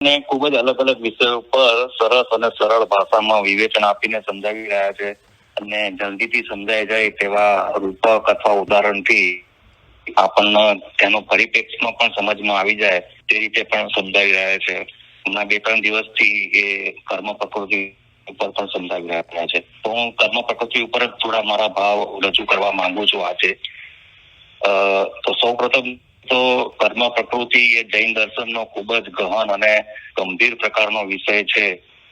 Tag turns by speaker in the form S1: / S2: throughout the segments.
S1: ને ખૂબ જ અલગ અલગ વિષયો પર સરસ અને સરળ ભાષામાં વિવેચન આપીને સમજાવી રહ્યા છે અને જલ્દીથી સમજાઈ જાય તેવા રૂપક અથવા ઉદાહરણથી આપણને તેનો પરિપ્રેક્ષમાં પણ સમજમાં આવી જાય તે રીતે પણ સમજાવી રહ્યા છે. હમણાં 2-3 દિવસથી એ કર્મ પ્રકૃતિ ઉપર પણ સમજાવી રહ્યા છે. તો હું કર્મ પ્રકૃતિ ઉપર થોડા મારા ભાવ રજૂ કરવા માંગુ છું આજે. તો સૌપ્રથમ તો કર્મ પ્રકૃતિ એ જૈન દર્શનનો ખૂબ જ ગહન અને ગંભીર પ્રકારનો વિષય છે.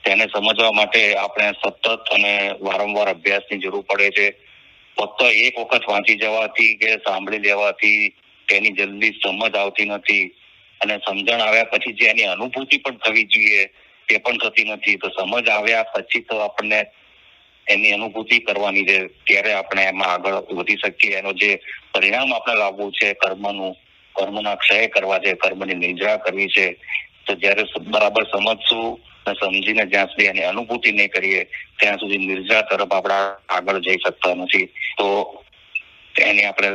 S1: તેને સમજવા માટે આપણે સતત અને વારંવાર અભ્યાસની જરૂર પડે છે. ફક્ત એક વખત વાંચી જવાથી કે સાંભળી લેવાથી તેની જલ્દી સમજ આવતી નથી અને સમજણ આવ્યા પછી જે એની અનુભૂતિ પણ થવી જોઈએ તે પણ થતી નથી. તો સમજ આવ્યા પછી તો આપણને એની અનુભૂતિ કરવાની છે, ત્યારે આપણે એમાં આગળ વધી શકીએ. એનો જે પરિણામ આપણે લાવવું છે કર્મના ક્ષય કરવા છે, કર્મની નિદ્રા કરવી છે, તો જ્યારે બરાબર સમજશું સમજીને જ્યાં સુધી એની અનુભૂતિ નહીં કરીએ ત્યાં સુધી નિર્જા તરફ આપણે આગળ જઈ શકતા નથી. તો એની આપણે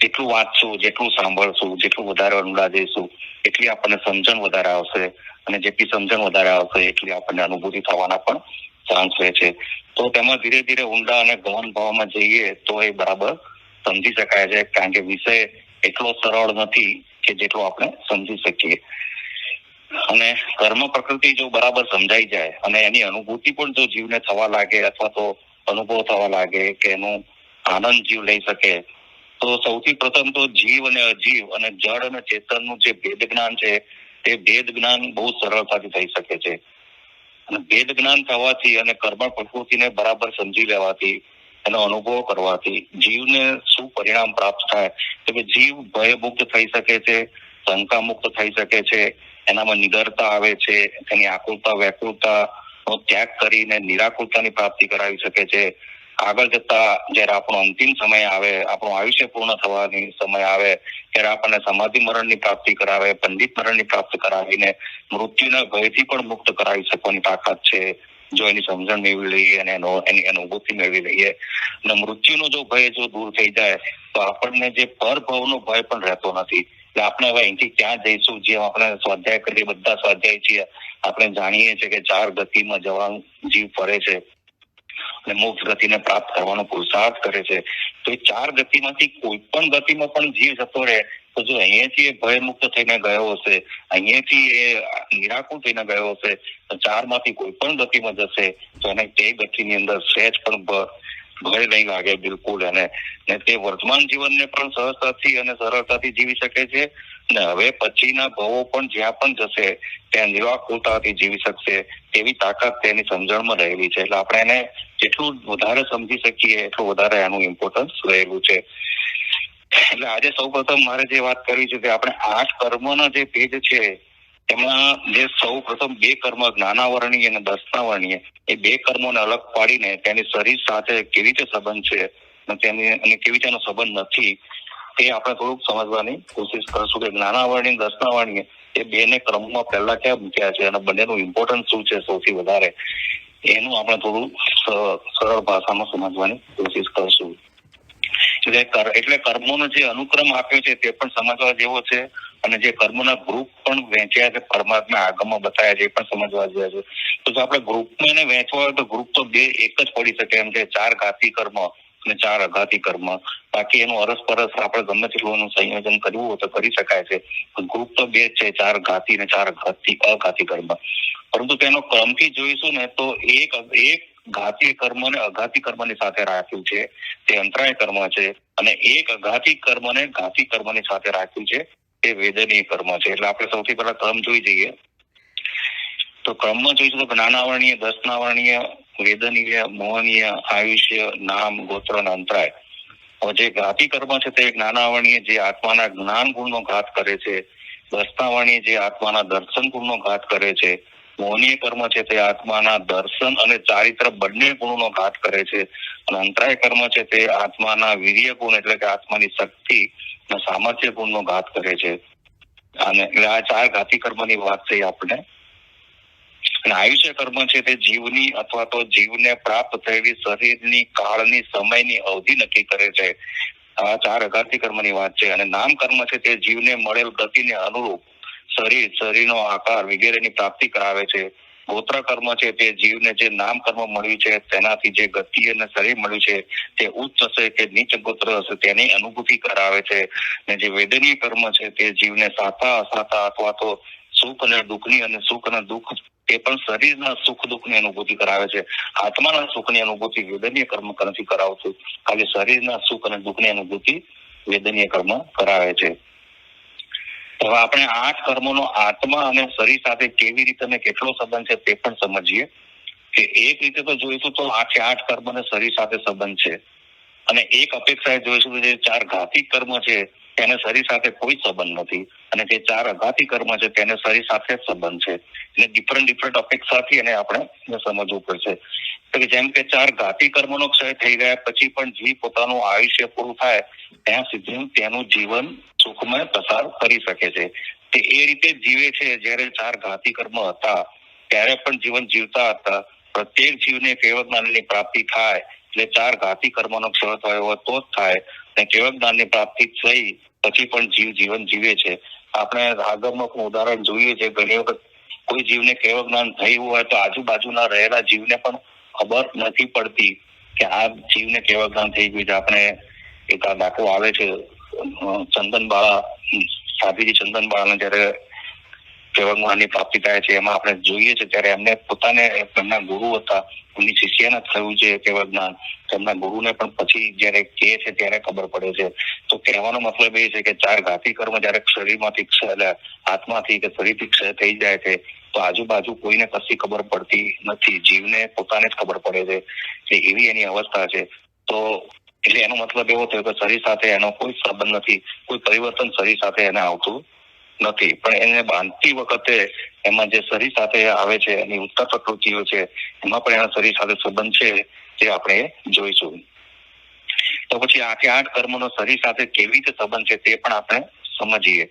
S1: જેટલું વાંચશું, જેટલું સાંભળશું, જેટલું વધારે ઊંડા જઈશું એટલી આપણને સમજણ વધારે આવશે અને જેટલી સમજણ વધારે આવશે એટલી આપણને અનુભૂતિ થવાના પણ ચાન્સ રહે છે. તો તેમાં ધીરે ધીરે ઊંડા અને ગહન ભાવમાં જઈએ તો એ બરાબર સમજી શકાય છે, કારણ કે વિષય એટલો સરળ નથી કે જેટલો આપણે સમજી શકીએ. અને કર્મ પ્રકૃતિ જો બરાબર સમજાઈ જાય અને એની અનુભૂતિ પણ જો જીવને થવા લાગે અથવા તો અનુભવ થવા લાગે કે એનું આનંદ જીવ લઈ શકે, તો સૌથી પ્રથમ તો જીવ અને અજીવ અને જળ અને ચેતનનું જે ભેદ જ્ઞાન છે તે ભેદ જ્ઞાન બહુ સરળતાથી થઈ શકે છે. અને ભેદ જ્ઞાન થવાથી અને કર્મ પ્રકૃતિને બરાબર સમજી લેવાથી, એનો અનુભવ કરવાથી જીવને શું પરિણામ પ્રાપ્ત થાય કે જીવ ભયમુક્ત થઈ શકે છે, શંકા મુક્ત થઈ શકે છે, એનામાં નિડરતા આવે છે, તેની આકુલતા વ્યાકુલતાનો ત્યાગ કરીને નિરાકુલતાની પ્રાપ્તિ કરાવી શકે છે. આગળ જતા જયારે આપણો અંતિમ સમય આવે, આપણું આયુષ્ય પૂર્ણ થવાની સમય આવે ત્યારે આપણને સમાધિ મરણની પ્રાપ્તિ કરાવે, પંડિત મરણની પ્રાપ્તિ કરાવીને મૃત્યુના ભયથી પણ મુક્ત કરાવી શકવાની તાકાત છે, જો એની સમજણ મેળવી લઈએ અને એની અનુભૂતિ મેળવી લઈએ. અને મૃત્યુનો જો ભય જો દૂર થઈ જાય તો આપણને જે પરભવનો ભય પણ રહેતો નથી. એટલે આપણે હવે અહીંથી ક્યાં જઈશું, જે આપણે સ્વાધ્યાય કરીએ, બધા સ્વાધ્યાય છીએ, આપણે જાણીએ છીએ કે 4 ગતિમાં જવાનું જીવ ફરે છે અને મોક્ષ ગતિને પ્રાપ્ત કરવાનો પુરુષાર્થ કરે છે. તો એ 4 ગતિમાંથી કોઈ પણ ગતિમાં પણ જીવ જતો રહે તો જો અહીંયાથી એ ભયમુક્ત થઈને ગયો હશે, અહીંયાથી એ નિરાકુળ થઈને ગયો હશે, તો 4 માંથી કોઈ પણ ગતિમાં જશે તો એને તે ગતિની અંદર સહેજ પણ ભય નહીં લાગે બિલકુલ. એને તે વર્તમાન જીવનને પણ સહજતાથી અને સરળતાથી જીવી શકે છે અને હવે પછીના ભવો પણ જ્યાં પણ જશે ત્યાં નિરાકુળતાથી જીવી શકશે તેવી તાકાત તેની સમજણમાં રહેલી છે. એટલે આપણે એને જેટલું વધારે સમજી શકીએ એટલું વધારે એનું ઇમ્પોર્ટન્સ રહેલું છે. એટલે આજે સૌપ્રથમ મારે જે વાત કરવી છે કે આપણે 8 કર્મના જે પેજ છે એમાં જે સૌ પ્રથમ 2 કર્મ જ્ઞાનાવરણીય અને દર્શનાવરણીય, એ 2 કર્મોને અલગ પાડીને તેની શરીર સાથે કેવી રીતે સંબંધ છે અને કેવી રીતે એનો સંબંધ નથી તે આપણે થોડુંક સમજવાની કોશિશ કરશું કે જ્ઞાનાવરણીય દર્શનાવરણીય એ 2ને ક્રમમાં પહેલા ક્યાં મૂક્યા છે અને બંનેનું ઇમ્પોર્ટન્સ શું છે સૌથી વધારે, એનું આપણે થોડું સરળ ભાષામાં સમજવાની કોશિશ કરશું. એટલે કર્મોનો જે અનુક્રમ આપ્યો છે તે પણ સમજવા જેવો છે અને જે કર્મોના ગ્રુપ પણ વહેંચ્યા છે પરમાત્મા આગમમાં બતાવ્યા છે એ પણ સમજવા જેવા છે. તો જો આપણે ગ્રુપમાં એને વહેંચવા હોય તો ગ્રુપ તો 2 એક જ પડી શકે એમ છે, 4 ઘાતી કર્મ અને 4 અઘાતી કર્મ. બાકી એનું અરસપરસ આપણે ગમે તેટલું એનું સંયોજન કરવું હોય તો કરી શકાય છે. ગ્રુપ તો 2 છે, 4 ઘાતી અને 4 અઘાતી કર્મ. પરંતુ તેનો ક્રમથી જોઈશું ને તો એક ઘાતી કર્મને અઘાતી કર્મની સાથે રાખ્યું છે, તે અંતરાય કર્મ છે, અને એક અઘાતી કર્મને ઘાતી કર્મની સાથે રાખ્યું છે, તે વેદનીય કર્મ છે. એટલે આપણે સૌથી પહેલા ક્રમ જોઈ જઈએ. તો ક્રમમાં જોઈશું તો જ્ઞાનાવરણીય, દર્શનાવરણીય, વેદનીય, મોહનીય, આયુષ્ય, નામ, ગોત્ર અને અંતરાય. જે ઘાતી કર્મ છે તે જ્ઞાનાવરણીય જે આત્માના જ્ઞાન ગુણનો ઘાત કરે છે, દર્શનાવરણીય જે આત્માના દર્શન ગુણનો ઘાત કરે છે, મોહનીય કર્મ છે તે આત્માના દર્શન અને ચારિત્ર બંને ગુણોનો ઘાત કરે છે, અને અંતરાય કર્મ છે તે આત્માના વીર્ય ગુણ એટલે કે આત્માની શક્તિ અને સામર્થ્ય ગુણનો ઘાત કરે છે. અને આ 4 ઘાતી કર્મની વાત થઈ આપણે. અને આયુષ્ય કર્મ છે તે જીવની અથવા તો જીવને પ્રાપ્ત થયેલી શરીરની કાળની સમયની અવધિ નક્કી કરે છે. આ 4 અઘાતી કર્મની વાત છે. અને નામ કર્મ છે તે જીવને મળેલ ગતિને અનુરૂપ શરીરનો આકાર વગેરેની પ્રાપ્તિ કરાવે છે. ગોત્ર કર્મ છે તે જીવને જે નામ કર્મ મળ્યું છે તેનાથી જે ગતિ અને શરીર મળ્યું છે તે ઉચ્ચ હશે કે નીચ ગોત્ર હશે તેની અનુભૂતિ કરાવે છે. અને જે વેદનીય કર્મ છે તે જીવને સાતા અસાતા અથવા તો સુખ અને દુઃખની અને સુખ અને દુઃખ તે પણ શરીરના સુખ દુઃખની અનુભૂતિ કરાવે છે. આત્માના સુખની અનુભૂતિ વેદનીય કર્મ નથી કરાવતું. ખાલી શરીરના સુખ અને દુઃખની અનુભૂતિ વેદનીય કર્મ કરાવે છે. હવે આપણે 8 કર્મોનો આત્મા અને શરીર સાથે કેવી રીતે અને કેટલો સંબંધ છે તે પણ સમજીએ. કે એક રીતે તો જોઈશું તો 8 કર્મ અને શરીર સાથે સંબંધ છે, અને એક અપેક્ષાએ જોઈશું જે 4 ઘાતી કર્મ છે તેને શરીર સાથે કોઈ સંબંધ નથી, અને જે 4 અઘાતી કર્મ છે તેને શરીર સાથે સંબંધ છે. એટલે ડિફરન્ટ અપેક્ષાથી એને આપણે સમજવું પડશે. કે જેમ કે 4 ઘાતી કર્મનો ક્ષય થઈ ગયા પછી પણ જીવ પોતાનું આયુષ્ય પૂરું થાય ત્યાં સુધી તેનું જીવન સુખમય પસાર કરી શકે છે. તે એ રીતે જીવે છે. જ્યારે 4 ઘાતી કર્મ હતા ત્યારે પણ જીવન જીવતા હતા. પ્રત્યેક જીવને કેવળ જ્ઞાનની પ્રાપ્તિ થાય એટલે 4 ઘાતી કર્મનો ક્ષય થયો હોય તો જ થાય, અને કેવળ જ્ઞાનની પ્રાપ્તિ થઈ પછી પણ જીવન જીવે છે. આપણે આગળનું ઉદાહરણ જોઈએ છે. ઘણી વખત કોઈ જીવને કેવળ જ્ઞાન થયું હોય તો આજુબાજુના રહેલા જીવને પણ ખબર નથી પડતી કે આ જીવને કેવળ જ્ઞાન થઈ ગયું છે. આપણે એક આ દાખલો આવે છે ચંદનબાળા, સાધ્વીજી ચંદનબાળાને જયારે કેવળ જ્ઞાનની પ્રાપ્તિ થાય છે એમાં આપણે જોઈએ છે ત્યારે એમને પોતાને એમના ગુરુ હતા, એમની શિષ્યને થયું છે કેવળ જ્ઞાન. તેમના ગુરુને પણ પછી જયારે કહે છે ત્યારે ખબર પડે છે. તો કહેવાનો મતલબ એ છે કે 4 ઘાતી કર્મ જયારે શરીરમાંથી આત્માથી કે શરીરથી ક્ષય થઈ જાય છે તો આજુબાજુ કોઈને કશી ખબર પડતી નથી. જીવને પોતાને જ ખબર પડે છે કે એવી એની અવસ્થા છે. તો એટલે એનો મતલબ એવો થયો કે શરીર સાથે એનો કોઈ સંબંધ નથી, કોઈ પરિવર્તન શરીર સાથે એને આવતું નથી. પણ એને બાંધતી વખતે એમાં જે શરીર સાથે આવે છે એની ઉત્તર પ્રકૃતિઓ છે એમાં પણ એના શરીર સાથે સંબંધ છે તે આપણે જોઈશું. તો પછી 8 કર્મનો શરીર સાથે કેવી રીતે સંબંધ છે તે પણ આપણે સમજીએ.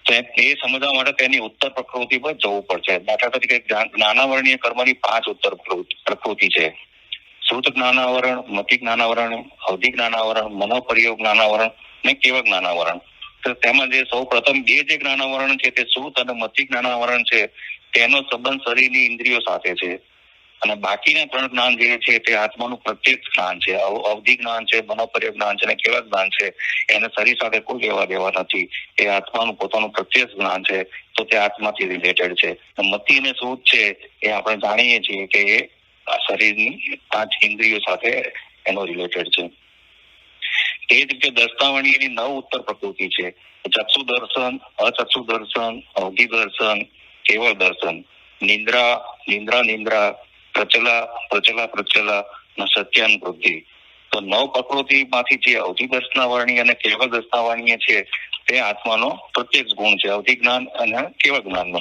S1: તે સમજવા માટે તેની ઉત્તર પ્રકૃતિ પર જવું પડશે. દાખલા તરીકે જ્ઞાનાવરણીય કર્મની 5 ઉત્તર પ્રકૃતિ છે. શ્રુત જ્ઞાનાવરણ, મતિ જ્ઞાનાવરણ, અવધિ જ્ઞાનાવરણ, મનોપરિયોગ જ્ઞાનાવરણ અને કેવળ જ્ઞાનાવરણ. તો તેમાં જે સૌ પ્રથમ 2 જે જ્ઞાનાવરણ છે તે શ્રુત અને મતિ જ્ઞાનાવરણ છે તેનો સંબંધ શરીરની ઇન્દ્રિયો સાથે છે, અને બાકીના 3 જ્ઞાન જે છે તે આત્માનું પ્રત્યક્ષ જ્ઞાન છે. અવધિ જ્ઞાન છે, મનોપરિયોગ જ્ઞાન છે અને કેવળ જ્ઞાન છે એને શરીર સાથે કોઈ લેવા દેવા નથી. એ આત્માનું પોતાનું પ્રત્યક્ષ જ્ઞાન છે, તો તે આત્માથી રિલેટેડ છે. મતિ અને શ્રુત છે એ આપણે જાણીએ છીએ કે એ શરીરની 5 ઇન્દ્રિયો સાથે એનો રિલેટેડ છે. તે જ રીતે દર્શનાવણીની 9 ઉત્તર પ્રકૃતિ છે. ચક્ષુ દર્શન, અચક્ષુ દર્શન, અવધિ દર્શન, કેવળ દર્શન, નિંદ્રા, પ્રચલા અને સત્યાનુભૂતિ. તો 9 પ્રકૃતિમાંથી જે અવધિ દર્શનાવરણી અને કેવળ દર્શનાવરણીય છે તે આત્માનો પ્રત્યક્ષ ગુણ છે, અવધિ જ્ઞાન અને કેવળ જ્ઞાનનો.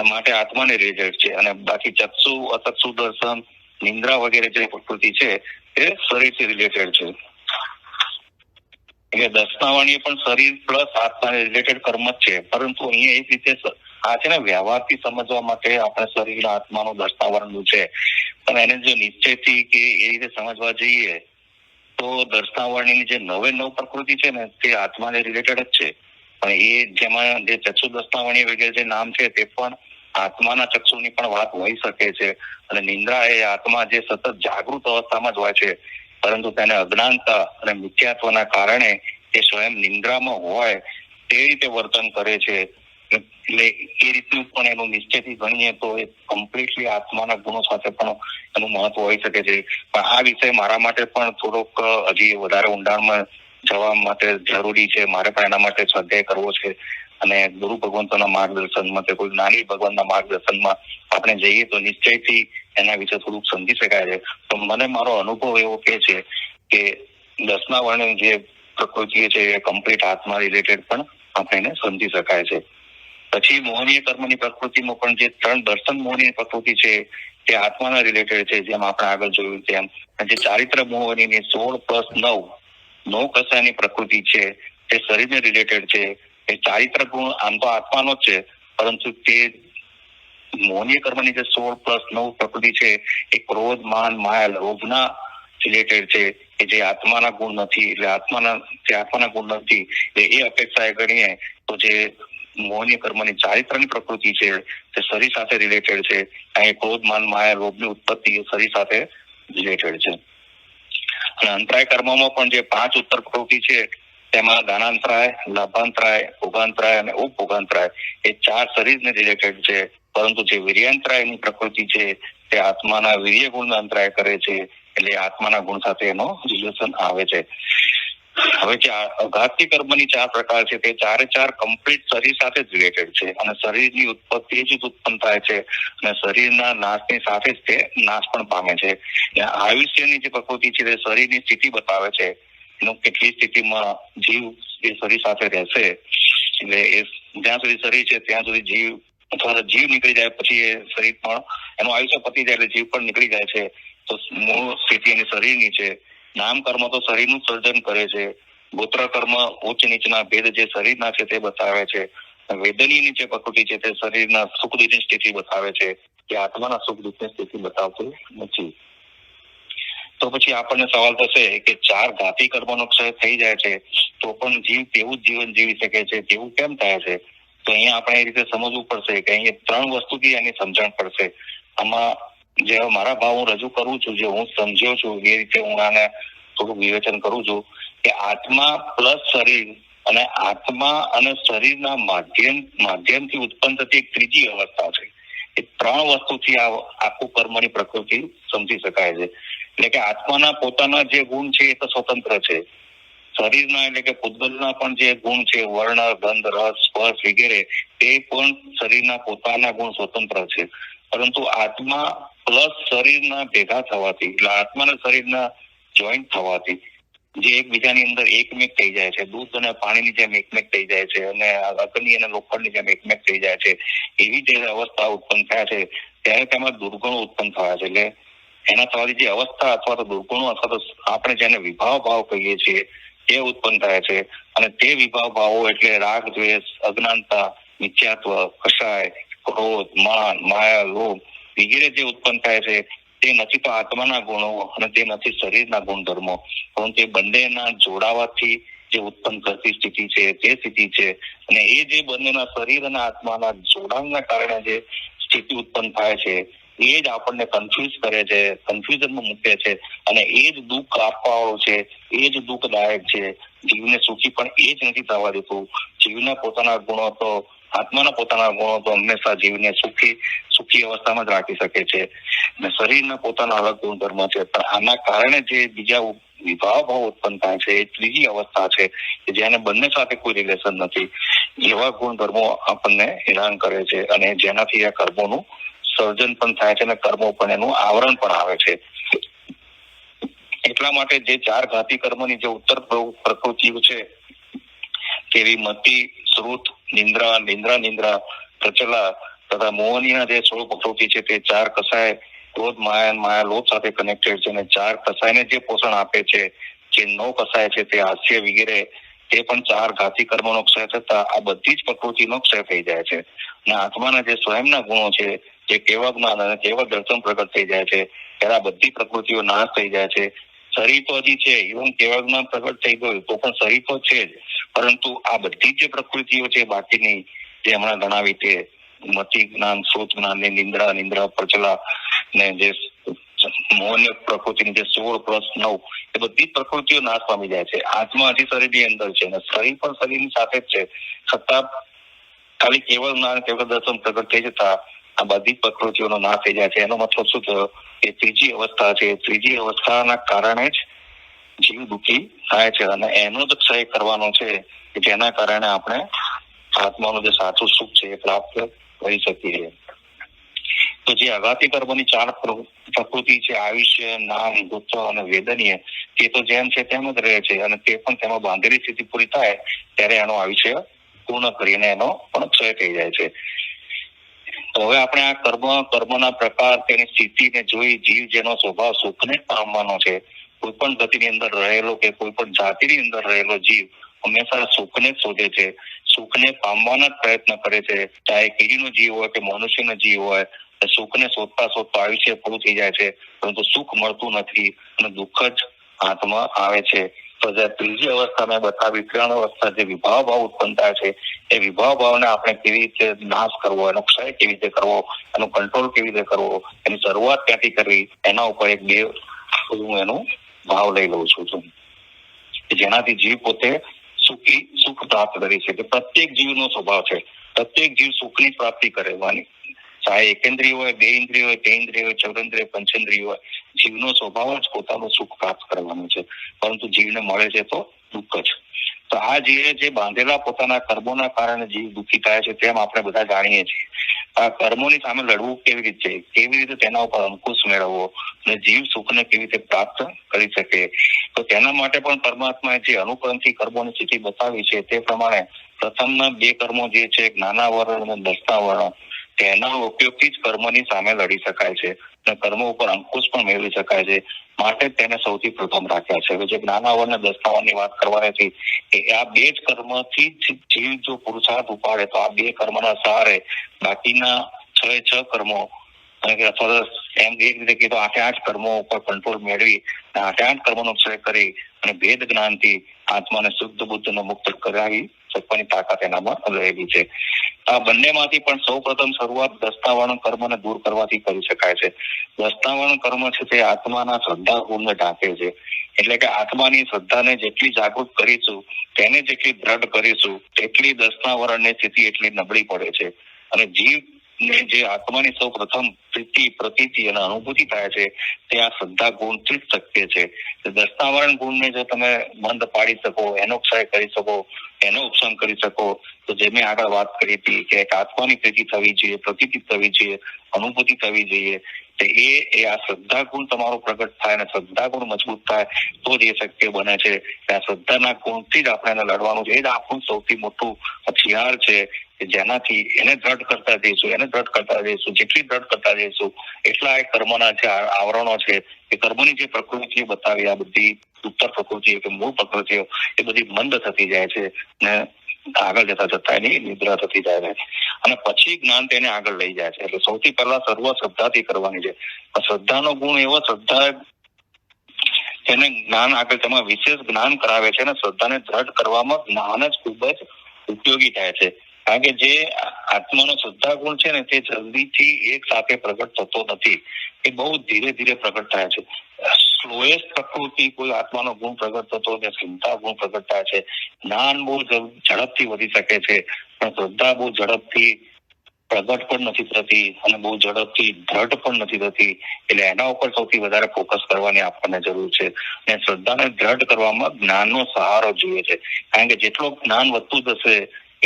S1: માટે આત્માને રિલેટેડ છે. અને બાકી ચક્ષુ, અચક્ષુ દર્શન, નિંદ્રા વગેરે જે પ્રકૃતિ છે તે શરીરથી રિલેટેડ છે. એટલે દર્શનાવરણીય પણ શરીર પ્લસ આત્માને રિલેટેડ કર્મ જ છે. પરંતુ અહીંયા એક રીતે આ છે ને વ્યવહારથી સમજવા માટે આપણે શરીર આત્માનું દર્શનાવરણ છે, પણ એને જો નિશ્ચયથી કે એ રીતે સમજવા જઈએ તો દર્શનાવરણીની જે 9 પ્રકૃતિ છે ને તે આત્માને રિલેટેડ જ છે. પણ એ જેમાં જે ચક્ષુ દર્શનાવરણી વગેરે જે નામ છે તે પણ આત્માના ચક્ષુની પણ વાત હોઈ શકે છે. અને નિંદ્રા એ આત્મા જે સતત જાગૃત અવસ્થામાં જ હોય છે, પરંતુ તેને અજ્ઞાનતા અને મિથ્યાત્વના કારણે તે સ્વયં નિંદ્રામાં હોય તે રીતે વર્તન કરે છે. એટલે એ રીતનું પણ એનું નિશ્ચયથી ગણીએ તો એ કમ્પ્લીટલી આત્માના ગુણો સાથે પણ એનું મહત્વ હોઈ શકે છે. પણ આ વિષય મારા માટે પણ થોડોક હજી વધારે ઊંડાણમાં જવા માટે જરૂરી છે. મારે પણ એના માટે સ્વાધ્યાય કરવો છે, અને ગુરુ ભગવંતોના માર્ગદર્શનમાં કે કોઈ જ્ઞાની ભગવાનના માર્ગદર્શનમાં આપણે જઈએ તો નિશ્ચયથી એના વિશે થોડુંક સમજી શકાય છે. તો મને મારો અનુભવ એવો કહે છે કે દર્શનાવરણી જે પ્રકૃતિ છે એ કમ્પ્લીટ આત્મા રિલેટેડ પણ આપણે એને સમજી શકાય છે. પછી મોહનીય કર્મની પ્રકૃતિમાં પણ જે 3 દર્શન મોહની પ્રકૃતિ છે તે આત્માના રિલેટેડ છે, જેમ આપણે આગળ જોયું તેમ. જે ચારિત્ર મોહની 16+9 9 કસાયની પ્રકૃતિ છે તે શરીરને રિલેટેડ છે. એ ચારિત્ર ગુણ આમ તો આત્માનો જ છે, પરંતુ તે મોહનીય કર્મની જે 16+9 પ્રકૃતિ છે એ ક્રોધ, માન, માયા, લોભના રિલેટેડ છે, કે જે આત્માના ગુણ નથી. એટલે આત્માના ગુણ નથી એ અપેક્ષાએ ગણીએ તો જે મોહનીય કર્મની ચારિત્રની પ્રકૃતિ છે તે શરીર સાથે રિલેટેડ છે. અહીં ક્રોધ, માન, માયા, લોભની ઉત્પત્તિ એ શરીર સાથે રિલેટેડ છે. અને અંતરાય કર્મમાં પણ જે 5 ઉત્તર પ્રકૃતિ છે તેમાં દાનાંતરાય, લાભાંતરાય, ભોગાંતરાય અને ઉપભોગાંતરાય એ 4 શરીરને રિલેટેડ છે. પરંતુ જે વીર્યાંતરાયની પ્રકૃતિ છે તે આત્માના વીર્ય ગુણનો અંતરાય કરે છે, એટલે આત્માના ગુણ સાથે એનો રિલેશન આવે છે. હવે જે અઘાતી કર્મની 4 પ્રકાર છે તે 4 કમ્પ્લીટ શરીર સાથે જ રિલેટેડ છે અને શરીરની ઉત્પત્તિ જ ઉત્પન્ન થાય છે અને શરીરના નાશની સાથે જ તે નાશ પણ પામે છે. આયુષ્યની જે પ્રકૃતિ છે તે શરીરની સ્થિતિ બતાવે છે, એનું કેટલી સ્થિતિમાં જીવ એ શરીર સાથે રહેશે. એટલે એ જ્યાં સુધી શરીર છે ત્યાં સુધી જીવ, અથવા જીવ નીકળી જાય પછી એ શરીર પણ એનું આયુષ્ય પતી જાય એટલે જીવ પણ નીકળી જાય છે. તો મૂળ સ્થિતિ એની શરીરની છે. નામ કર્મ તો શરીરનું સર્જન કરે છે. ગોત્ર કર્મ ઉચ્ચ નીચના ભેદ જે શરીરના છે તે બતાવે છે. વેદનીની જે પ્રકૃતિ છે તે શરીરના સુખ દુઃખની સ્થિતિ બતાવે છે, કે આત્માના સુખ દુઃખની સ્થિતિ બતાવતું નથી. તો પછી આપણને સવાલ થશે કે 4 ઘાતી કર્મનો ક્ષય થઈ જાય છે તો પણ જીવ તેવું જ જીવન જીવી શકે છે, તેવું કેમ થાય છે? તો અહીંયા આપણે એ રીતે સમજવું પડશે કે અહીંયા 3 વસ્તુથી એની સમજણ પડશે. આમાં જે મારા ભાવ હું રજૂ કરું છું, જે હું સમજ્યો છું એ રીતે હું આને થોડું વિવેચન કરું છું કે આત્મા પ્લસ શરીર અને આત્મા અને શરીરના માધ્યમથી ઉત્પન્ન થતી એક ત્રીજી અવસ્થા છે. એ 3 વસ્તુથી આખું કર્મની પ્રકૃતિ સમજી શકાય છે. એટલે કે આત્માના પોતાના જે ગુણ છે એ તો સ્વતંત્ર છે. શરીરના એટલે કે પૂતગલના પણ જે ગુણ છે, વર્ણ, ગંધ, રસ, સ્પર્શ વગેરે, તે પણ શરીરના પોતાના ગુણ સ્વતંત્ર છે. પરંતુ આત્મા પ્લસ શરીરના ભેગા થવાથી, એટલે આત્માના શરીરના જોઈન્ટ થવાથી જે એકબીજાની અંદર એકમેક થઈ જાય છે, દૂધ અને પાણીની જેમ એકમેક થઈ જાય છે અને અગ્નિ અને લોખંડની જેમ એકમેક થઈ જાય છે, એવી જે અવસ્થા ઉત્પન્ન થયા છે ત્યારે તેમાં દુર્ગુણો ઉત્પન્ન થયા છે. એટલે એના થવાથી જે અવસ્થા અથવા તો દુર્ગુણો અથવા તો આપણે જેને વિભાવ ભાવ કહીએ છીએ તે ઉત્પન્ન થાય છે. અને તે વિભાવ ભાવો એટલે રાગ, દ્વેષ, અજ્ઞાનતા, મિથ્યાત્વ, કષાય, ક્રોધ, માન, માયા, લોભ વગેરે જે ઉત્પન્ન થાય છે તે નથી તો આત્માના ગુણો અને તે નથી શરીરના ગુણધર્મો, પરંતુ તે બંનેના જોડાવાથી જે ઉત્પન્ન થતી સ્થિતિ છે તે સ્થિતિ છે. અને એ જે બંનેના શરીર અને આત્માના જોડાણના કારણે જે સ્થિતિ ઉત્પન્ન થાય છે એ જ આપણને કન્ફ્યુઝ કરે છે, કન્ફ્યુઝનમાં મૂકે છે અને એ જ દુઃખ આપવાવાળો છે, એ જ દુઃખદાયક છે. જીવને સુખી પણ એ જ નથી થવા દેતું. જીવના પોતાના ગુણો તો, આત્માના પોતાના ગુણો તો હંમેશા જીવને સુખી અવસ્થામાં જ રાખી શકે છે અને શરીરના પોતાના અલગ ગુણધર્મ છે. પણ આના કારણે જે બીજા વિભાવ ભાવ ઉત્પન્ન થાય છે એ ત્રીજી અવસ્થા છે કે જેને બંને સાથે કોઈ રિલેશન નથી. એવા ગુણધર્મો આપણને હેરાન કરે છે અને જેનાથી આ કર્મોનું સર્જન પણ થાય છે અને કર્મો પણ એનું આવરણ પણ આવે છે. એટલા માટે જે 4 ઘાતી કર્મની જે ઉત્તર પ્રકૃતિઓ છે તેવી મતિ, શ્રુત, નિંદ્રા, પ્રચલા તથા મોહનીના જે 16 પ્રકૃતિ છે તે 4 કસાય, ક્રોધ, માયા, લોભ સાથે કનેક્ટેડ છે અને 4 કસાયને જે પોષણ આપે છે, જે 9 કસાય છે તે હાસ્ય વગેરે, તે પણ 4 ઘાતી કર્મનો ક્ષય થતા આ બધી જ પ્રકૃતિનો ક્ષય થઈ જાય છે. અને આત્માના જે સ્વયંના ગુણો છે, જે કેવળ જ્ઞાન અને કેવળ દર્શન પ્રગટ થઈ જાય છે ત્યારે આ બધી પ્રકૃતિઓ નાશ થઈ જાય છે. શરીર તો હજી છે, એવું કેવળ જ્ઞાન પ્રગટ થઈ ગયું તો પણ શરીર તો છે જ, પરંતુ આ બધી જે પ્રકૃતિઓ છે બાકીની જે હમણાં ગણાવી તે મતિ જ્ઞાન, શ્રુત જ્ઞાન, નિંદ્રા, પ્રચલા ને જે મોહનીય પ્રકૃતિની જે 16+9 એ બધી પ્રકૃતિઓ નાશ પામી જાય છે. આત્મા હજી શરીરની અંદર છે અને શરીર પણ શરીરની સાથે જ છે, છતાં ખાલી કેવળ જ્ઞાન, કેવળ દર્શન પ્રગટ થઈ જતા આ બધી પ્રકૃતિઓનો નાશ થઈ જાય છે. એનો મતલબ શું થયો? એ ત્રીજી અવસ્થા છે. ત્રીજી અવસ્થાના કારણે જ જીવ દુઃખી થાય છે અને એનો જ ક્ષય કરવાનો છે કે જેના કારણે આપણે આત્માનું જે સાચું સુખ છે એ પ્રાપ્ત કરી શકીએ. તો જે અઘાતી કર્મની 4 પ્રકૃતિ છે, આયુષ્ય, નામ, ગોત્ર અને વેદનીય, તે તો જેમ છે તેમ જ રહે છે અને તે પણ તેમાં બાંધેલી સ્થિતિ પૂરી થાય ત્યારે એનો આયુષ્ય પૂર્ણ કરીને એનો પણ ક્ષય થઈ જાય છે. તો હવે આપણે આ કર્મના પ્રકાર, તેની સ્થિતિને જોઈ જીવ જેનો સ્વભાવ સુખને પામવાનો છે, કોઈ પણ ગતિની અંદર રહેલો કે કોઈ પણ જાતિની અંદર રહેલો જીવ હંમેશા સુખને જ શોધે છે, સુખને પામવાના જ પ્રયત્ન કરે છે. ચાહે કીડીનો જીવ હોય કે મનુષ્યનો જીવ હોય, સુખને શોધતા આયુષ્ય પૂરું થઈ જાય છે, પરંતુ સુખ મળતું નથી અને દુઃખ જ હાથમાં આવે છે. તો જે ત્રીજી અવસ્થા મેં બતાવી, 3 અવસ્થા જે વિભાવ ભાવ ઉત્પન્ન થાય છે, એ વિભાવ ભાવને આપણે કેવી રીતે નાશ કરવો, એનો ક્ષય કેવી રીતે કરવો, એનો કંટ્રોલ કેવી રીતે કરવો, એની શરૂઆત ક્યાંથી કરવી, એના ઉપર 1-2 હું એનો ભાવ લઈ લઉં છું, જેનાથી જીવ પોતે સુખ પ્રાપ્ત કરી શકે. પ્રત્યેક જીવનો સ્વભાવ છે, પ્રત્યેક જીવ સુખની પ્રાપ્તિ કરવાની, ચાહે એકેન્દ્રિય હોય, 2 ઇન્દ્રિય હોય, 3 ઇન્દ્રિય હોય, 14 ઇન્દ્રિય, પંચેન્દ્રિય હોય, જીવનો સ્વભાવ જ પોતાનું સુખ પ્રાપ્ત કરવાનું છે, પરંતુ જીવને મળે છે તો દુઃખ જ. તો આ જીવે જે બાંધેલા પોતાના કર્મોના કારણે જીવ દુઃખી થાય છે, તેમ આપણે બધા જાણીએ છીએ. આ કર્મોની સામે લડવું કેવી રીતે તેના ઉપર અંકુશ મેળવવો અને જીવ સુખને કેવી રીતે પ્રાપ્ત કરી શકે, તો તેના માટે પણ પરમાત્માએ જે અનુક્રમથી કર્મોની સ્થિતિ બતાવી છે, તે પ્રમાણે પ્રથમના 2 કર્મો જે છે, જ્ઞાના વર્ણ અને દસના વર્ણ, તેના ઉપયોગથી જ કર્મની સામે લડી શકાય છે અને કર્મો ઉપર અંકુશ પણ મેળવી શકાય છે. માટે તેને સૌથી પ્રથમ રાખ્યા છે. જે જ્ઞાનાવરણ અને દસ્તાવરની વાત કરવાની હતી, કે આ 2 જ કર્મથી જીવ જો પુરુષાર્થ ઉપાડે, તો આ 2 કર્મના સહારે બાકીના 6 કર્મો, અથવા એમ એક રીતે કીધું 8 કર્મો ઉપર કંટ્રોલ મેળવી 8 કર્મોનો ક્ષય કરી અને ભેદ જ્ઞાનથી આત્માને શુદ્ધ બુદ્ધનો મુક્ત કરાવી શકવાની તાકાત એનામાં રહેલી છે. આ બંનેમાંથી પણ સૌ પ્રથમ શરૂઆત દસ્તાવરણ કર્મને દૂર કરવાથી કરી શકાય છે. દસ્તાવરણ કર્મ છે તે આત્માના શ્રદ્ધા ગુણને ઢાંકે છે. એટલે કે આત્માની શ્રદ્ધાને જેટલી જાગૃત કરીશું, તેને જેટલી દ્રઢ કરીશું, તેટલી દસ્તાવરણની સ્થિતિ એટલી નબળી પડે છે. અને જીવ જે આત્માની સૌ પ્રથમ પ્રીતિ, પ્રતીતિ અને અનુભૂતિ થાય છે, તે આ શ્રદ્ધા ગુણથી જ શક્ય છે. દસ્તાવરણ ગુણને જો તમે મંદ પાડી શકો, એનો ક્ષય કરી શકો, એનો ઉપશમ કરી શકો, તો જે મેં આગળ વાત કરી હતી કે આત્માની પ્રીતિ થવી જોઈએ, પ્રતીતિ થવી જોઈએ, અનુભૂતિ થવી જોઈએ, તો એ આ શ્રદ્ધા ગુણ તમારો પ્રગટ થાય અને શ્રદ્ધા ગુણ મજબૂત થાય તો જ એ શક્ય બને છે. આ શ્રદ્ધાના ગુણથી જ આપણે એને લડવાનું છે. એ જ આપણું સૌથી મોટું હથિયાર છે, જેનાથી એને દ્રઢ કરતા જઈશું, જેટલી દ્રઢ કરતા જઈશું, એટલા એ કર્મના જે આવરણો છે, એ કર્મની જે પ્રકૃતિઓ બતાવી, આ બધી ઉત્તર પ્રકૃતિઓ કે મૂળ પ્રકૃતિઓ, એ બધી મંદ થતી જાય છે ને આગળ જતા એની નિદ્રા થતી જાય છે અને પછી જ્ઞાન તેને આગળ લઈ જાય છે. એટલે સૌથી પહેલા સર્વ શ્રદ્ધાથી કરવાની છે. શ્રદ્ધાનો ગુણ એવો, શ્રદ્ધા તેને જ્ઞાન આગળ તેમાં વિશેષ જ્ઞાન કરાવે છે અને શ્રદ્ધાને દ્રઢ કરવામાં જ્ઞાન જ ખૂબ જ ઉપયોગી થાય છે. કારણ કે જે આત્માનો શ્રદ્ધા ગુણ છે ને, તે જલ્દીથી એક સાથે પ્રગટ થતો નથી, એ બહુ ધીરે ધીરે પ્રગટ થાય છે. સ્લોએસ્ટ પ્રકૃતિ કોઈ આત્માનો ગુણ પ્રગટ થતો ને શ્રદ્ધા ગુણ પ્રગટ થાય છે. જ્ઞાન બહુ ઝડપથી વધી શકે છે, પણ શ્રદ્ધા બહુ ઝડપથી પ્રગટ પણ નથી થતી અને બહુ ઝડપથી દ્રઢ પણ નથી થતી. એટલે એના ઉપર સૌથી વધારે ફોકસ કરવાની આપણને જરૂર છે. અને શ્રદ્ધાને દ્રઢ કરવામાં જ્ઞાનનો સહારો જોઈએ છે. કારણ કે જેટલું જ્ઞાન વધતું જશે,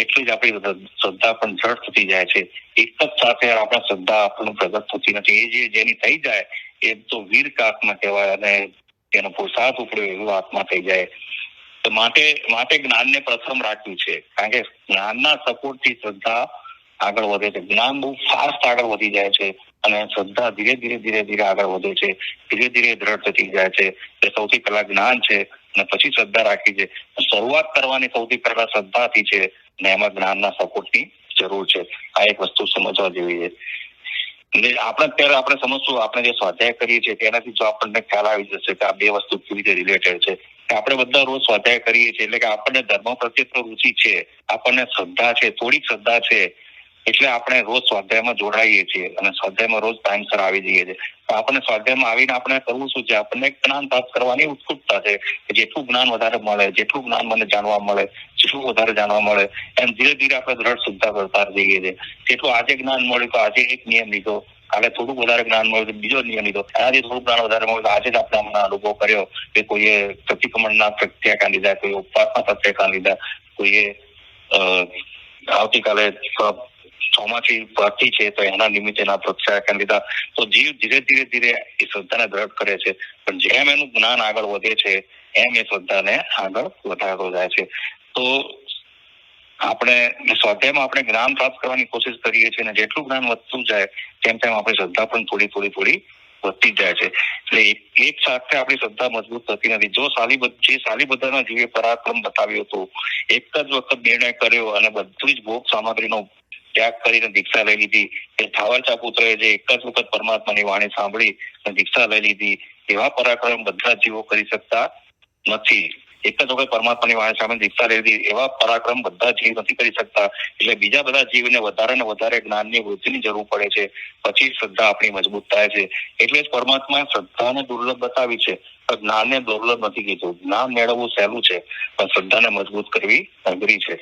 S1: એટલી જ આપણી શ્રદ્ધા પણ દ્રઢ થતી જાય છે. એક જ સાથે આપણા શ્રદ્ધા આપણને પ્રગટ થતી નથી. એ જેની થઈ જાય, એ તો વીર આત્મા કહેવાય અને એનો પુરુષાર્થ ઉપડ્યો એવો આત્મા થઈ જાય. તો માટે જ્ઞાનને પ્રથમ રાખ્યું છે. કારણ કે જ્ઞાનના સપોર્ટથી શ્રદ્ધા આગળ વધે છે. જ્ઞાન બહુ ફાસ્ટ આગળ વધી જાય છે અને શ્રદ્ધા ધીરે ધીરે આગળ વધે છે, ધીરે ધીરે દ્રઢ થતી જાય છે. એ સૌથી પહેલા જ્ઞાન છે અને પછી શ્રદ્ધા રાખી છે. શરૂઆત કરવાની સૌથી પહેલા શ્રદ્ધાથી છે અને એમાં જ્ઞાનના સપોર્ટની જરૂર છે. આ એક વસ્તુ સમજવા જેવી છે. એટલે આપણે સમજશું, આપણે જે સ્વાધ્યાય કરીએ છીએ તેનાથી જો આપણને ખ્યાલ આવી જશે કે આ 2 વસ્તુ કેવી રીતે રિલેટેડ છે. આપણે બધા રોજ સ્વાધ્યાય કરીએ છીએ, એટલે કે આપણને ધર્મ પ્રત્યે તો રુચિ છે, આપણને શ્રદ્ધા છે, થોડીક શ્રદ્ધા છે, એટલે આપણે રોજ સ્વાધ્યાયમાં જોડાઈએ છીએ અને સ્વાધ્યાયમાં રોજ ટાઈમસર આવી જઈએ છીએ. આપણને સ્વાધ્યાયમાં આવીને આપણે કરવું શું છે, આપણને જ્ઞાન પ્રાપ્ત કરવાની ઉત્સુકતા છે. જેટલું જ્ઞાન વધારે મળે, જેટલું જ્ઞાન મને જાણવા મળે, જેટલું વધારે જાણવા મળે, એમ ધીરે ધીરે આપણે દ્રઢ શ્રદ્ધા કરતા જઈએ છીએ. જેટલું આજે જ્ઞાન મળ્યું તો આજે એક નિયમ લીધો, કાલે થોડું વધારે જ્ઞાન મળ્યું તો બીજો નિયમ લીધો, આજે થોડું જ્ઞાન વધારે મળ્યું તો આજે જ આપણે હમણાં અનુભવ કર્યો કે કોઈએ પ્રતિક્રમણના પ્રત્યાઘાત લીધા, કોઈ ઉપવાસના પ્રત્યાઘાત લીધા, કોઈએ આવતીકાલે ચોમાસી ભરતી છે તો એના નિમિત્તે પ્રત્યાઘાત લીધા. તો જીવ ધીરે ધીરે એ શ્રદ્ધાને દ્રઢ કરે છે. પણ જેમ એનું જ્ઞાન આગળ વધે છે, એમ એ શ્રદ્ધાને આગળ વધારતો જાય છે. તો આપણે સ્વાધ્યાયમાં આપણે જ્ઞાન પ્રાપ્ત કરવાની કોશિશ કરીએ છીએ અને જેટલું જ્ઞાન વધતું જાય તેમ આપણી શ્રદ્ધા પણ થોડી વધતી જાય છે. એટલે એક સાથે આપણી શ્રદ્ધા મજબૂત થતી નથી. જો શાલીબદ્ધના જીવે પરાક્રમ બતાવ્યો હતો, એક જ વખત નિર્ણય કર્યો અને બધી જ ભોગ સામગ્રીનો ત્યાગ કરીને દીક્ષા લઈ લીધી, એ થાવરચા પુત્રએ જે એક જ વખત પરમાત્માની વાણી સાંભળી અને દીક્ષા લઈ લીધી, એવા પરાક્રમ બધા જીવો કરી શકતા નથી. એક જ વખત પરમાત્માની વાણી સામે દીક્ષા લીધી, એવા પરાક્રમ બધા જીવ નથી કરી શકતા. એટલે બીજા બધા જીવને વધારે ને વધારે જ્ઞાનની વૃદ્ધિની જરૂર પડે છે, પછી શ્રદ્ધા આપણી મજબૂત થાય છે. એટલે જ પરમાત્માએ શ્રદ્ધાને દુર્લભ બતાવી છે, જ્ઞાનને દુર્લભ નથી કીધું. જ્ઞાન મેળવવું સહેલું છે, પણ શ્રદ્ધાને મજબૂત કરવી અઘરી છે.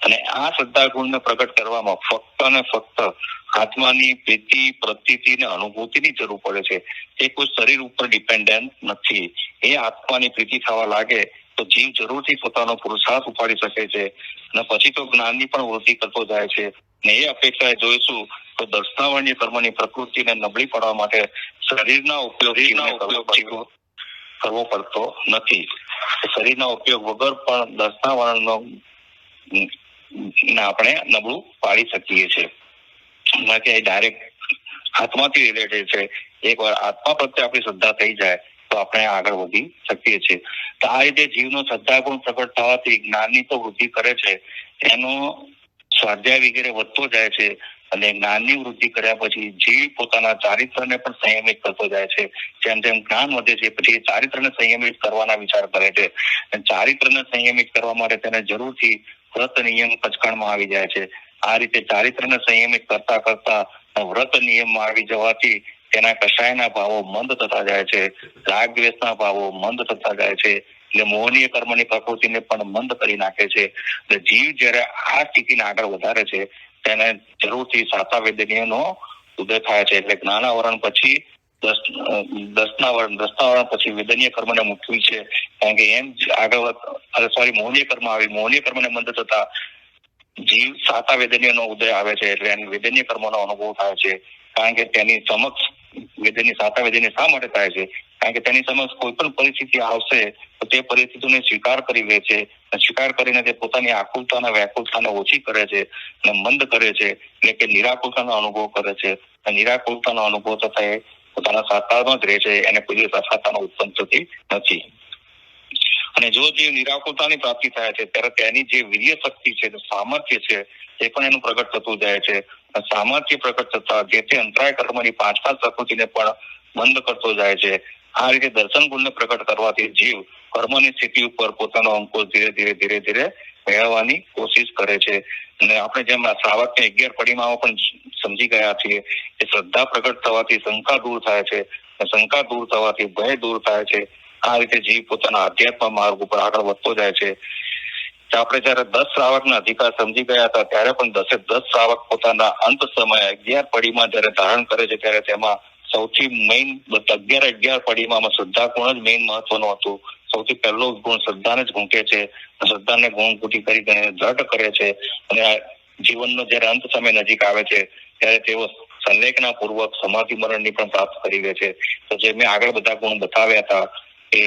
S1: અને આ શ્રદ્ધા ગુણને પ્રગટ કરવામાં ફક્ત અને ફક્ત આત્માની પ્રીતિ, પ્રતીતિ અને અનુભૂતિની જરૂર પડે છે. એ કોઈ શરીર ઉપર ડિપેન્ડન્ટ નથી. એ આત્માની પ્રીતિ થવા લાગે તો જીવ જરૂરથી પોતાનો પુરુષાર્થ ઉપાડી શકે છે, અને પછી તો જ્ઞાનની પણ વૃદ્ધિ કરતો જાય છે. ને એ અપેક્ષાએ જોઈશું તો દર્શનાવરણીય કર્મની પ્રકૃતિને નબળી પડવા માટે શરીરના ઉપયોગ કરવો પડતો નથી. શરીરના ઉપયોગ વગર પણ દર્શનાવરણનો આપણે નબળું પાડી શકીએ છીએ. બાકી ડાયરેક્ટ આત્માથી રિલેટેડ છે. એકવાર આત્મા પ્રત્યે આપણી શ્રદ્ધા થઈ જાય તો આપણે આગળ વધી શકીએ છીએ. તો આ રીતે જીવનો શ્રદ્ધા ગુણ પ્રગટ થવાથી જ્ઞાનની તો વૃદ્ધિ કરે છે, એનો સ્વાધ્યાય વગેરે વધતો જાય છે, અને જ્ઞાનની વૃદ્ધિ કર્યા પછી જીવ પોતાના ચારિત્રને પણ સંયમિત કરતો જાય છે. જેમ જેમ જ્ઞાન વધે છે પછી ચારિત્રને સંયમિત કરવાના વિચાર કરે છે. ચારિત્રને સંયમિત કરવા માટે તેને જરૂરથી વ્રત નિયમ પચકાણમાં આવી જાય છે. આ રીતે ચારિત્રને સંયમિત કરતા કરતા વ્રત નિયમમાં આવી જવાથી તેના કષાયના ભાવો મંદ થતા જાય છે, રાગ દ્વેષના ભાવો મંદ થતા જાય છે. એટલે મોહનીય કર્મની પ્રકૃતિને પણ મંદ કરી નાખે છે. એટલે જીવ જયારે આ સ્થિતિને આગળ વધારે છે તેને જરૂરથી સાતા વેદનીયનો ઉદય થાય છે. એટલે જ્ઞાનાવરણ પછી દસનાવરણ પછી વેદનીય કર્મને મૂકવી છે. કારણ કે એમ આગળ મોહનીય કર્મ આવી, મોહનીય કર્મને મંદ થતા જીવ સાતા વેદનીયનો ઉદય આવે છે. એટલે એને વેદનીય કર્મનો અનુભવ થાય છે. કારણ કે તેની સમક્ષ સાતા વેદનીય શા માટે થાય છે? કારણ કે તેની સમક્ષ કોઈ પણ પરિસ્થિતિ આવશે તો તે પરિસ્થિતિને સ્વીકાર કરી લે છે. સ્વીકાર કરીને તે પોતાની આકુલતાના વ્યાકુલતાને ઓછી કરે છે અને મંદ કરે છે. એટલે કે નિરાકુલતાનો અનુભવ કરે છે. નિરાકુલતાનો અનુભવ થતા એ પોતાના સાતામાં જ રહે છે, એને કોઈ દિવસ અસાતાનો ઉત્પન્ન થતી નથી. અને જો જે નિરાકુલતાની પ્રાપ્તિ થાય છે ત્યારે તેની જે વીર્ય શક્તિ છે, સામર્થ્ય છે, એ પણ એનું પ્રગટ થતું જાય છે. સામર્થ્ય પ્રગટ થતા જે તે અંતરાય કર્મની પાંચ પ્રકૃતિને પણ બંધ કરતો જાય છે. આ રીતે દર્શન ગુણને પ્રગટ કરવાથી જીવ કર્મની સ્થિતિ ઉપર પોતાનો અંકુશ ધીરે ધીરે મેળવવાની કોશિશ કરે છે. અને આપણે જેમ શ્રાવકને 11 પડીમાં પણ સમજી ગયા છીએ કે શ્રદ્ધા પ્રગટ થવાથી શંકા દૂર થાય છે, શંકા દૂર થવાથી ભય દૂર થાય છે. આ રીતે જીવ પોતાના આધ્યાત્મ માર્ગ ઉપર આગળ વધતો જાય છે. આપણે જયારે 10 શ્રાવકના અધિકાર સમજી ગયા હતા ત્યારે પણ 10 શ્રાવક પોતાના અંત સમયે 11 પડીમાં જયારે ધારણ કરે છે ત્યારે તેમાં સૌથી મેઇન 11 પડીમાં શ્રદ્ધા ગુણ જ મેઇન મહત્વનું હતું. સૌથી પહેલો ગુણ શ્રદ્ધાને જ ઘૂંટે છે. શ્રદ્ધાને ગુણ ઘૂંટી કરીને દ્રઢ કરે છે. અને જીવનનો જયારે અંત સમય નજીક આવે છે ત્યારે તેઓ સંલેખના પૂર્વક સમાધિ મરણની પણ પ્રાપ્ત કરી લે છે. તો જે મેં આગળ બધા ગુણ બતાવ્યા હતા એ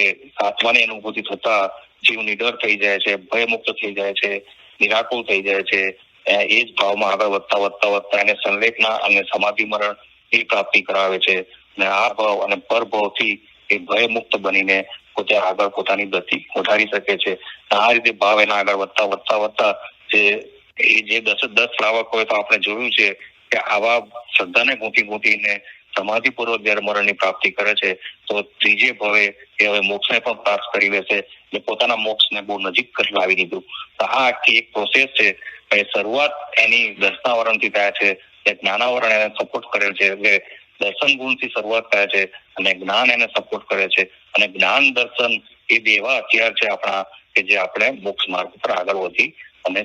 S1: આત્માની અનુભૂતિ થતા જીવ નિડર થઈ જાય છે, ભયમુક્ત થઈ જાય છે, નિરાકુલ થઈ જાય છે. એ જ ભાવમાં આગળ વધતા એને સંલેખના અને સમાધિ મરણ ની પ્રાપ્તિ કરાવે છે. અને આ ભાવ અને પરભાવથી એ ભયમુક્ત બનીને પોતે આગળ પોતાની ગતિ વધારી શકે છે. આ રીતે ભાવ એના આગળ વધતા જે 10 શ્રાવક હોય તો આપણે જોયું છે કે આવા શ્રદ્ધાને ગૂંથીને સમાધિપૂર્વક જયારે મરણની પ્રાપ્તિ કરે છે તો ત્રીજે ભવે એ હવે મોક્ષને પણ પ્રાપ્ત કરી લેશે. એટલે પોતાના મોક્ષને બહુ નજીક કરી લાવી દીધું. તો આ આખી એક પ્રોસેસ છે. શરૂઆત એની દર્શનાવરણથી થાય છે, જ્ઞાનાવરણ એને સપોર્ટ કરે છે. એટલે દર્શન ગુણથી શરૂઆત થાય છે અને જ્ઞાન એને સપોર્ટ કરે છે. અને જ્ઞાન દર્શન એ બે એવા હથિયાર છે આપણા કે જે આપણે મોક્ષ માર્ગ પર આગળ વધી અને